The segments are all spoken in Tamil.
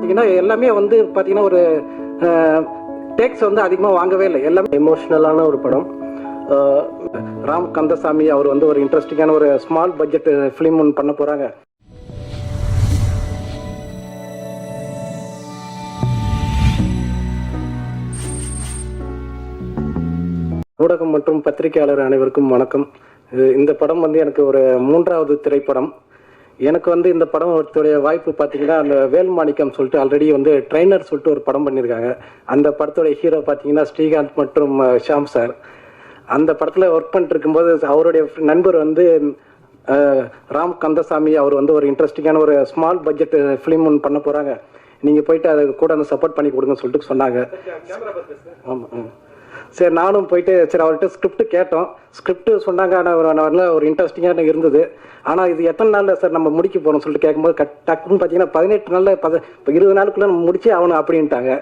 பார்த்தீங்கன்னா எல்லாமே வந்து பார்த்தீங்கன்னா ஒரு டேக்ஸ் வந்து அதிகமாக வாங்கவே இல்லை. எல்லாமே எமோஷ்னலான ஒரு படம். ராம் கந்தசாமி அவர் வந்து ஒரு இன்ட்ரெஸ்டிங்கான ஒரு ஸ்மால் பட்ஜெட் ஃபிலிம் ஒன்று பண்ண போகிறாங்க. ஊடகம் மற்றும் பத்திரிகையாளர் அனைவருக்கும் வணக்கம். இந்த படம் வந்து எனக்கு ஒரு 3வது திரைப்படம். எனக்கு வந்து இந்த படம் ஒருத்தருடைய வாய்ப்பு பார்த்தீங்கன்னா, அந்த வேல்மாணிக்கம் சொல்லிட்டு ஆல்ரெடி வந்து ட்ரெயினர் சொல்லிட்டு ஒரு படம் பண்ணியிருக்காங்க. அந்த படத்துடைய ஹீரோ பார்த்தீங்கன்னா ஸ்ரீகாந்த் மற்றும் ஷாம் சார். அந்த படத்தில் ஒர்க் பண்ணிட்டு இருக்கும்போது அவருடைய நண்பர் வந்து ராம் கந்தசாமி அவர் வந்து ஒரு இன்ட்ரெஸ்டிங்கான ஒரு ஸ்மால் பட்ஜெட் ஃபிலிம் ஒன்று பண்ண போகிறாங்க, நீங்கள் போயிட்டு அதை கூட அந்த சப்போர்ட் பண்ணி கொடுங்கன்னு சொல்லிட்டு சொன்னாங்க. ஆமாம், சரி நானும் போயிட்டு சரி அவர்கிட்ட ஸ்கிரிப்ட் கேட்டோம். ஸ்கிரிப்ட் சொன்னாங்க, ஆனால் ஒரு இன்ட்ரெஸ்டிங்காக இருந்தது. ஆனால் இது எத்தனை நாளில் சார் நம்ம முடிக்க போகிறோம் சொல்லிட்டு கேட்கும்போது டக்குன்னு பார்த்தீங்கன்னா 18 நாளில் 20 நாளுக்குள்ளே நம்ம முடிச்சே ஆகணும் அப்படின்ட்டாங்க.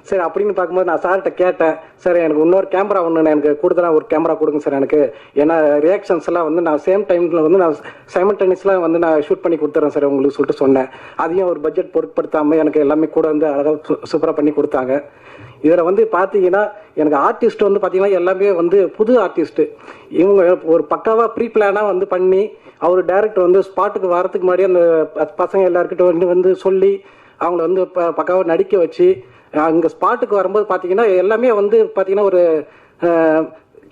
சரி அப்படின்னு பார்க்கும்போது நான் சார்கிட்ட கேட்டேன், சார் எனக்கு இன்னொரு கேமரா ஒன்று எனக்கு கூடுதலாக ஒரு கேமரா கொடுங்க சார் எனக்கு, ஏன்னா ரியாக்ஷன்ஸ் எல்லாம் வந்து நான் சேம் டைமில் வந்து நான் சைமல்டேனியஸ்லாம் வந்து நான் ஷூட் பண்ணி கொடுத்துறேன் சார் உங்களுக்கு சொல்லிட்டு சொன்னேன். அதையும் ஒரு பட்ஜெட் பொருட்படுத்தாமல் எனக்கு எல்லாமே கூட வந்து அழகாக சூப்பராக பண்ணி கொடுத்தாங்க. இதில் வந்து பார்த்தீங்கன்னா எனக்கு ஆர்டிஸ்ட் வந்து பார்த்தீங்கன்னா எல்லாமே வந்து புது ஆர்டிஸ்ட்டு. இவங்க ஒரு பக்காவாக ப்ரீ பிளானாக வந்து பண்ணி அவர் டைரக்டர் வந்து ஸ்பாட்டுக்கு வரதுக்கு முன்னாடி அந்த பசங்க எல்லாருக்கிட்ட வந்து சொல்லி அவங்கள வந்து பக்காவாக நடிக்க வச்சு அங்கே ஸ்பாட்டுக்கு வரும்போது பார்த்தீங்கன்னா எல்லாமே வந்து பார்த்தீங்கன்னா ஒரு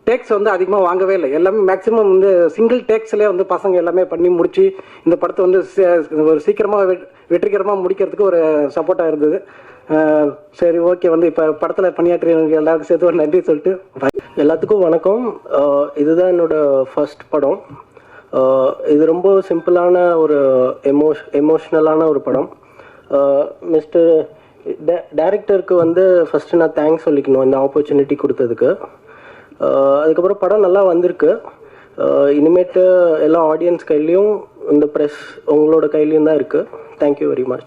டேக்ஸ் வந்து அதிகமாக வாங்கவே இல்லை. எல்லாமே மேக்ஸிமம் வந்து சிங்கிள் டேக்ஸ்லேயே வந்து பசங்க எல்லாமே பண்ணி முடிச்சு இந்த படத்தை வந்து ஒரு சீக்கிரமாக வெற்றிகரமாக முடிக்கிறதுக்கு ஒரு சப்போர்ட்டாக இருந்தது. சரி ஓகே, வந்து இப்போ படத்தில் பணியாற்றியவங்க எல்லாருக்கும் சேர்த்து ஒரு நன்றி சொல்லிட்டு எல்லாத்துக்கும் வணக்கம். இதுதான் என்னோட ஃபர்ஸ்ட் படம். இது ரொம்ப சிம்பிளான ஒரு எமோஷ்னலான ஒரு படம். மிஸ்டர் டைரக்டருக்கு வந்து ஃபஸ்ட்டு நான் தேங்க்ஸ் சொல்லிக்கணும் இந்த ஆப்பர்ச்சுனிட்டி கொடுத்ததுக்கு. அதுக்கப்புறம் படம் நல்லா வந்திருக்கு. இனிமேட்டு எல்லா ஆடியன்ஸ் கையிலையும் இந்த ப்ரெஸ் உங்களோட கையிலையும் தான் இருக்குது. Thank you very much.